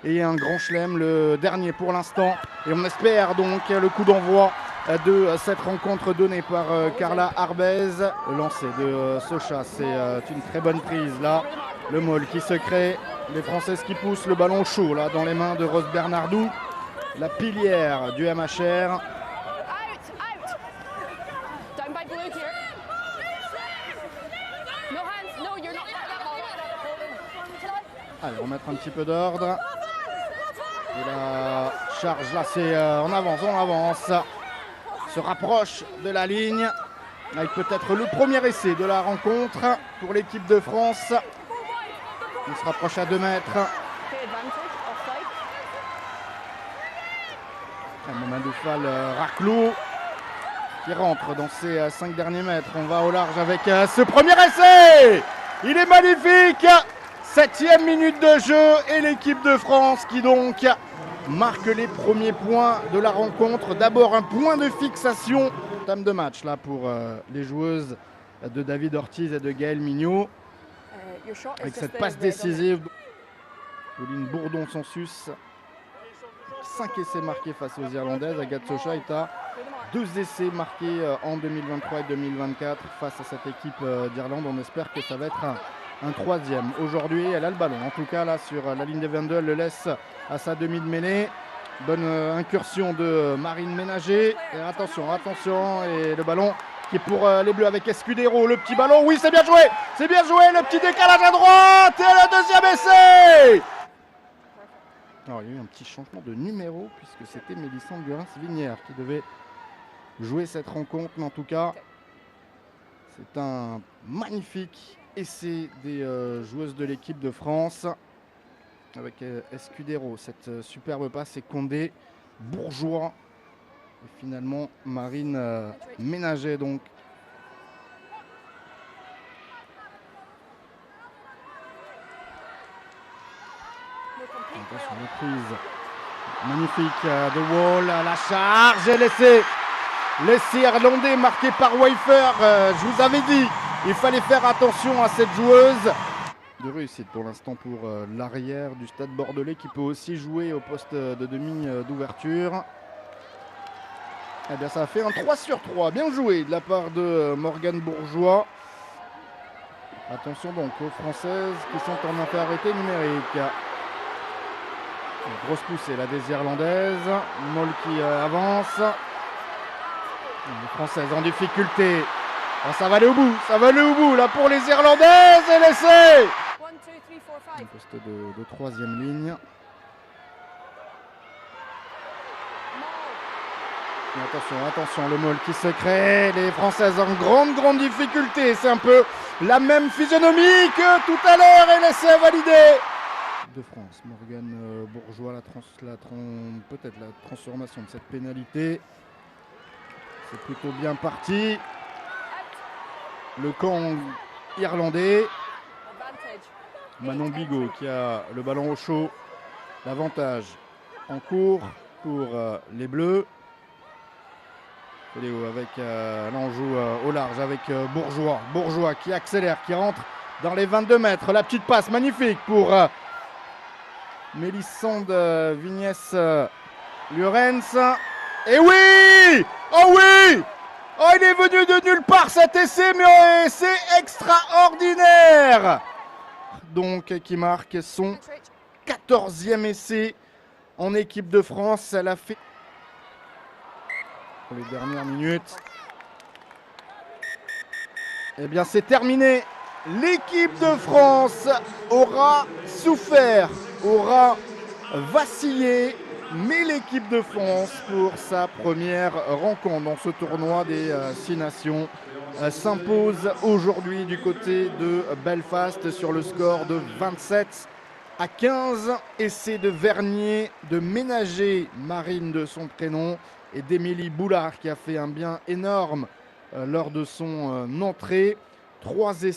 et un grand chelem, le dernier pour l'instant. Et on espère donc le coup d'envoi de cette rencontre donnée par Carla Arbez. Le lancer de Socha, c'est une très bonne prise là. Le maul qui se crée, les Françaises qui poussent, le ballon chaud là dans les mains de Rose Bernardou, la pilière du MHR. Allez, remettre un petit peu d'ordre. Et la charge là, c'est on avance. Se rapproche de la ligne avec peut-être le premier essai de la rencontre pour l'équipe de France. On se rapproche à 2 mètres. Mamadou Fall Raclou qui rentre dans ses 5 derniers mètres. On va au large avec ce premier essai. Il est magnifique. 7e minute de jeu et l'équipe de France qui donc marque les premiers points de la rencontre. D'abord un point de fixation. Entame de match là pour les joueuses de David Ortiz et de Gaëlle Mignot. Avec cette passe décisive. Pauline Bourdon-Sansus. 5 essais marqués face aux Irlandaises. Agathe Socha est à 2 essais marqués en 2023 et 2024 face à cette équipe d'Irlande. On espère que ça va être un troisième. Aujourd'hui, elle a le ballon. En tout cas, là, sur la ligne des 22, elle le laisse à sa demi de mêlée. Bonne incursion de Marine Ménager. Et attention, et le ballon qui est pour les Bleus avec Escudero. Le petit ballon, oui, c'est bien joué. Le petit décalage à droite et le deuxième essai. Alors, il y a eu un petit changement de numéro puisque c'était Mélissande Guerins-Vinière qui devait jouer cette rencontre. Mais en tout cas, c'est un magnifique essai des joueuses de l'équipe de France avec Escudero, cette superbe passe, et Condé, Bourgeois et finalement Marine Ménager donc. Attention, la prise magnifique de Wall, la charge et l'essai irlandais marqué par Weifer. Je vous avais dit, il fallait faire attention à cette joueuse. De réussite pour l'instant pour l'arrière du Stade Bordelais qui peut aussi jouer au poste de demi d'ouverture. Eh bien, ça a fait un 3 sur 3. Bien joué de la part de Morgane Bourgeois. Attention donc aux Françaises qui sont en infériorité numérique. Une grosse poussée là des Irlandaises. Moll qui avance. Les Françaises en difficulté. Oh, ça va aller au bout là pour les Irlandaises et l'essai. Un poste de troisième ligne. Et attention, le Moll qui se crée. Les Françaises en grande difficulté. C'est un peu la même physionomie que tout à l'heure et l'essai validé. De France, Morgane Bourgeois, peut-être la transformation de cette pénalité. C'est plutôt bien parti. Le camp irlandais. Manon Bigot qui a le ballon au chaud. L'avantage en cours pour les Bleus. Léo avec l'enjeu au large avec Bourgeois. Bourgeois qui accélère, qui rentre dans les 22 mètres. La petite passe magnifique pour Mélissande Vignès-Lurens. Et oui! Oh oui! Oh, il est venu de nulle part cet essai, mais c'est extraordinaire! Donc, qui marque son 14e essai en équipe de France. Elle a fait pour les dernières minutes. Eh bien, c'est terminé. L'équipe de France aura souffert, aura vacillé, mais l'équipe de France, pour sa première rencontre dans ce tournoi des 6 nations, s'impose aujourd'hui du côté de Belfast sur le score de 27-15. Essai de Vernier, de Ménager, Marine de son prénom, et d'Émilie Boulard qui a fait un bien énorme lors de son entrée. 3 essais.